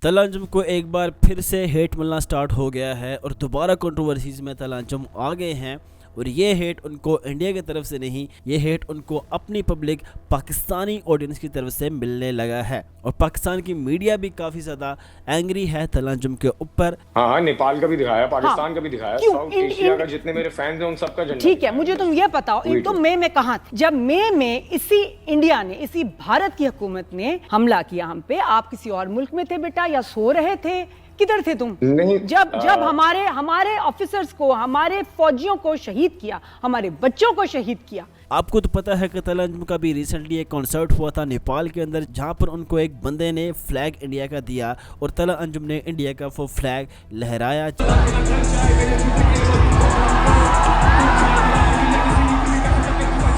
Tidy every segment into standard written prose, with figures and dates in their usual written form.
तलांजुम को एक बार फिर से हेट मिलना स्टार्ट हो गया है और दोबारा कंट्रोवर्सीज में तलांजुम आ गए हैं। और ये हेट उनको इंडिया की तरफ से नहीं, ये हेट उनको अपनी पब्लिक पाकिस्तानी ऑडियंस की तरफ से मिलने लगा है। और पाकिस्तान की मीडिया भी काफ़ी ज़्यादा एंग्री है तलांजुम के ऊपर। हाँ हाँ, नेपाल का भी दिखाया, पाकिस्तान का भी दिखाया, क्यों? साउथ एशिया का जितने मेरे फैंस हैं उन सबका झंडा। ठीक है, मुझे तुम ये बताओ, इन तो मई में कहाँ थे? जब मई में इसी इंडिया ने, इसी भारत की हुकूमत ने हमला किया हम पे, आप किसी और मुल्क में थे बेटा, या सो रहे थे? किधर थे तुम? नहीं, जब हमारे ऑफिसर्स को, हमारे फौजियों को शहीद किया, हमारे बच्चों को शहीद किया। आपको तो पता है कि तलांजुम का भी रिसेंटली एक कॉन्सर्ट हुआ था नेपाल के अंदर, जहां पर उनको एक बंदे ने फ्लैग इंडिया का दिया और तलांजुम ने इंडिया का वो फ्लैग लहराया,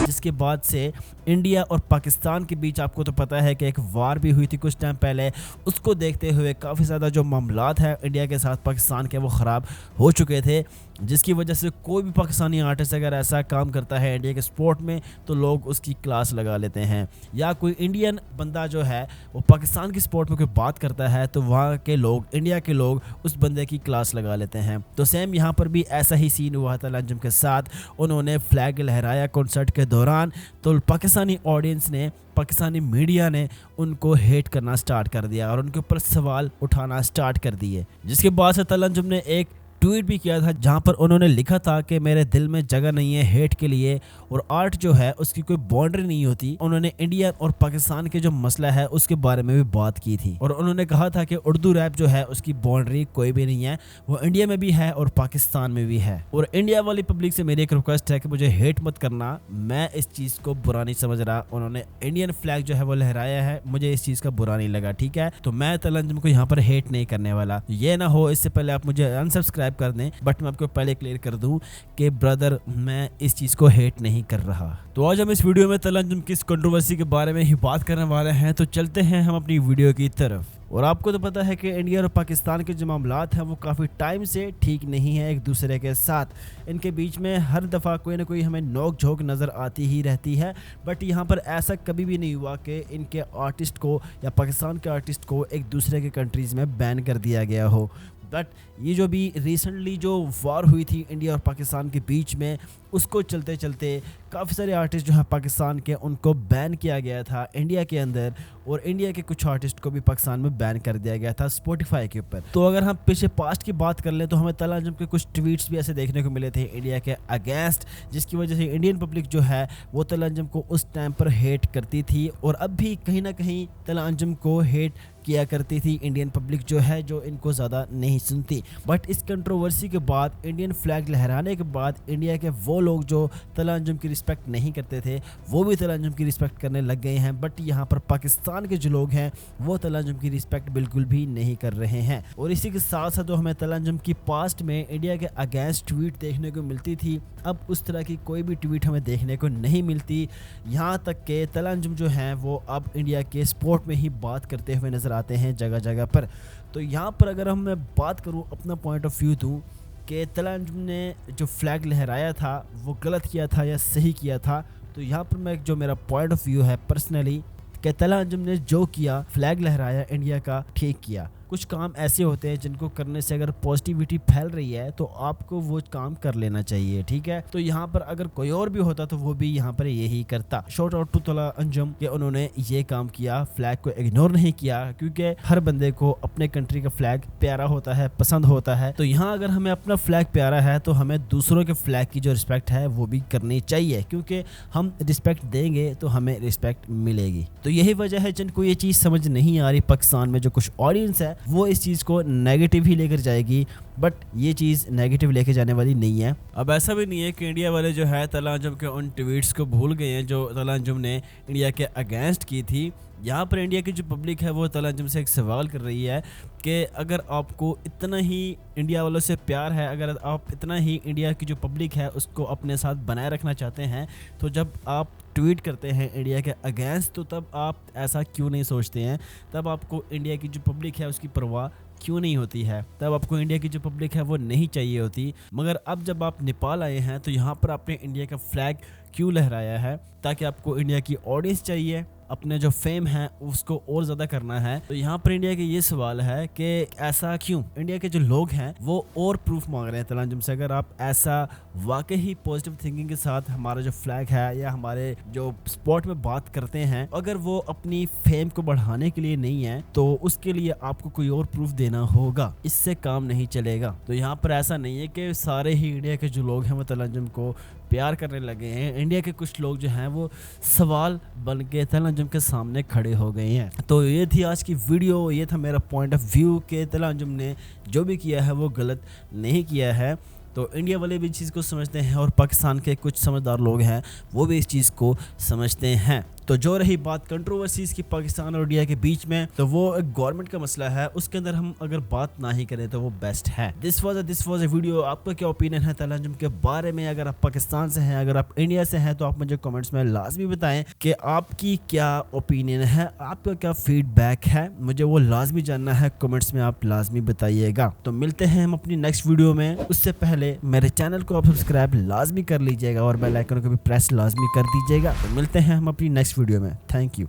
जिसके बाद से इंडिया और पाकिस्तान के बीच आपको तो पता है कि एक वार भी हुई थी कुछ टाइम पहले। उसको देखते हुए काफ़ी ज़्यादा जो मामलात हैं इंडिया के साथ पाकिस्तान के वो ख़राब हो चुके थे, जिसकी वजह से कोई भी पाकिस्तानी आर्टिस्ट अगर ऐसा काम करता है इंडिया के स्पोर्ट में तो लोग उसकी क्लास लगा लेते हैं। या कोई इंडियन बंदा जो है वो पाकिस्तान की स्पोर्ट में कोई बात करता है तो वहाँ के लोग, इंडिया के लोग उस बंदे की क्लास लगा लेते हैं। तो सेम यहाँ पर भी ऐसा ही सीन हुआ था तलांजुम के साथ। उन्होंने फ्लैग लहराया कॉन्सर्ट के दौरान, तो पाकिस्तानी ऑडियंस ने, पाकिस्तानी मीडिया ने उनको हेट करना स्टार्ट कर दिया और उनके ऊपर सवाल उठाना स्टार्ट कर दिए। जिसके बाद से तलांजुम ने एक ट्वीट भी किया था जहां पर उन्होंने लिखा था कि मेरे दिल में जगह नहीं है हेट के लिए, और आर्ट जो है उसकी कोई बाउंड्री नहीं होती। उन्होंने इंडिया और पाकिस्तान के जो मसला है उसके बारे में भी बात की थी और उन्होंने कहा था कि उर्दू रैप जो है उसकी बाउंड्री कोई भी नहीं है, वो इंडिया में भी है और पाकिस्तान में भी है। और इंडिया वाली पब्लिक से मेरी एक रिक्वेस्ट है कि मुझे हेट मत करना, मैं इस चीज को बुरा नहीं समझ रहा। उन्होंने इंडियन फ्लैग जो है वो लहराया है, मुझे इस चीज का बुरा नहीं लगा, ठीक है। तो मैं तलांजुम को यहाँ पर हेट नहीं करने वाला। ये ना हो इससे पहले आप मुझे अनसब्सक्राइब कर दें, बट मैं आपको पहले क्लियर कर दूं कि ब्रदर मैं इस चीज को हेट नहीं कर रहा। तो आज हम इस वीडियो में तलांजुम की इस कंट्रोवर्सी के बारे में ही बात करने वाले हैं। तो चलते हैं हम अपनी वीडियो की तरफ। और आपको तो पता है कि इंडिया और पाकिस्तान के जो मामलात हैं वो काफ़ी टाइम से ठीक नहीं है एक दूसरे के साथ। इनके बीच में हर दफ़ा कोई ना कोई हमें नोक झोंक नज़र आती ही रहती है, बट यहाँ पर ऐसा कभी भी नहीं हुआ कि इनके आर्टिस्ट को या पाकिस्तान के आर्टिस्ट को एक दूसरे के कंट्रीज़ में बैन कर दिया गया हो। बट ये जो भी रिसेंटली जो वार हुई थी इंडिया और पाकिस्तान के बीच में, उसको चलते चलते काफ़ी सारे आर्टिस्ट जो हैं पाकिस्तान के उनको बैन किया गया था इंडिया के अंदर, और इंडिया के कुछ आर्टिस्ट को भी पाकिस्तान में बैन कर दिया गया था स्पॉटिफाई के ऊपर। तो अगर हम पीछे पास्ट की बात कर लें तो हमें तलांजुम के कुछ ट्वीट्स भी ऐसे देखने को मिले थे इंडिया के अगेंस्ट, जिसकी वजह से इंडियन पब्लिक जो है वो तलांजुम को उस टाइम पर हेट करती थी और अब भी कहीं ना कहीं तलांजुम को हेट किया करती थी इंडियन पब्लिक जो है, जो इनको ज़्यादा नहीं सुनती। बट इस कंट्रोवर्सी के बाद, इंडियन फ्लैग लहराने के बाद, इंडिया के वो लोग जो तलांजुम की रिस्पेक्ट नहीं करते थे वो भी तलांजुम की रिस्पेक्ट करने लग गए हैं। बट यहाँ पर पाकिस्तान के जो लोग हैं वो तलांजुम की रिस्पेक्ट बिल्कुल भी नहीं कर रहे हैं। और इसी के साथ साथ जो हमें तलांजुम की पास्ट में इंडिया के अगेंस्ट ट्वीट देखने को मिलती थी, अब उस तरह की कोई भी ट्वीट हमें देखने को नहीं मिलती। यहाँ तक कि तलांजुम जो हैं वो अब इंडिया के स्पोर्ट में ही बात करते हुए नजर आते हैं जगह जगह पर। तो यहाँ पर अगर हम मैं बात करूँ, अपना पॉइंट ऑफ व्यू दूँ कि तलांजुम ने जो फ्लैग लहराया था वो गलत किया था या सही किया था, तो यहाँ पर मैं जो मेरा पॉइंट ऑफ व्यू है पर्सनली कि तलांजुम ने जो किया, फ्लैग लहराया इंडिया का, ठीक किया। कुछ काम ऐसे होते हैं जिनको करने से अगर पॉजिटिविटी फैल रही है तो आपको वो काम कर लेना चाहिए, ठीक है। तो यहाँ पर अगर कोई और भी होता तो वो भी यहाँ पर यही करता। शॉर्ट आउट टू तलांजुम कि उन्होंने ये काम किया, फ्लैग को इग्नोर नहीं किया, क्योंकि हर बंदे को अपने कंट्री का फ्लैग प्यारा होता है, पसंद होता है। तो यहाँ अगर हमें अपना फ्लैग प्यारा है तो हमें दूसरों के फ्लैग की जो रिस्पेक्ट है वो भी करनी चाहिए, क्योंकि हम रिस्पेक्ट देंगे तो हमें रिस्पेक्ट मिलेगी। तो यही वजह है जिनको ये चीज़ समझ नहीं आ रही पाकिस्तान में जो कुछ ऑडियंस है वो इस चीज़ को नेगेटिव ही लेकर जाएगी, बट ये चीज़ नेगेटिव लेके जाने वाली नहीं है। अब ऐसा भी नहीं है कि इंडिया वाले जो है तलांजुम के उन ट्वीट्स को भूल गए हैं जो तलांजुम ने इंडिया के अगेंस्ट की थी। यहाँ पर इंडिया की जो पब्लिक है वो तलांजुम से एक सवाल कर रही है कि अगर आपको इतना ही इंडिया वालों से प्यार है, अगर आप इतना ही इंडिया की जो पब्लिक है उसको अपने साथ बनाए रखना चाहते हैं, तो जब आप ट्वीट करते हैं इंडिया के अगेंस्ट तो तब आप ऐसा क्यों नहीं सोचते हैं? तब आपको इंडिया की जो पब्लिक है उसकी परवाह क्यों नहीं होती है? तब आपको इंडिया की जो पब्लिक है वो नहीं चाहिए होती। मगर अब जब आप नेपाल आए हैं तो यहाँ पर आपने इंडिया का फ्लैग क्यों लहराया है, ताकि आपको इंडिया की ऑडियंस चाहिए, अपने जो फेम है उसको और ज़्यादा करना है। तो यहाँ पर इंडिया के ये सवाल है कि ऐसा क्यों, इंडिया के जो लोग हैं वो और प्रूफ मांग रहे हैं तलंजुम से। अगर आप ऐसा वाकई ही पॉजिटिव थिंकिंग के साथ हमारा जो फ्लैग है या हमारे जो स्पॉट में बात करते हैं, अगर वो अपनी फेम को बढ़ाने के लिए नहीं है तो उसके लिए आपको कोई और प्रूफ देना होगा, इससे काम नहीं चलेगा। तो यहाँ पर ऐसा नहीं है कि सारे ही इंडिया के जो लोग हैं वो तलंजुम को प्यार करने लगे हैं। इंडिया के कुछ लोग जो हैं वो सवाल बन के तलंजुम के सामने खड़े हो गए हैं। तो ये थी आज की वीडियो, ये था मेरा पॉइंट ऑफ व्यू कि तलंजुम ने जो भी किया है वो गलत नहीं किया है। तो इंडिया वाले भी इस चीज़ को समझते हैं और पाकिस्तान के कुछ समझदार लोग हैं वो भी इस चीज़ को समझते हैं। तो जो रही बात कंट्रोवर्सीज़ की पाकिस्तान और इंडिया के बीच में, तो वो एक गवर्नमेंट का मसला है, उसके अंदर हम अगर बात ना ही करें तो वो बेस्ट है। This was a video. आपका क्या ओपिनियन है तलंजुम के बारे में? अगर आप पाकिस्तान से हैं, अगर आप इंडिया से हैं, तो आप मुझे कमेंट्स में लाजमी बताएं कि आपकी क्या ओपिनियन है, आपका क्या फीडबैक है, मुझे वो लाजमी जानना है। कमेंट्स में आप लाजमी बताइएगा। तो मिलते हैं हम अपनी नेक्स्ट वीडियो में। उससे पहले मेरे चैनल को आप सब्सक्राइब लाजमी कर लीजिएगा और बेल आइकन को भी प्रेस लाजमी कर दीजिएगा। तो मिलते हैं हम अपनी नेक्स्ट वीडियो में। Thank you.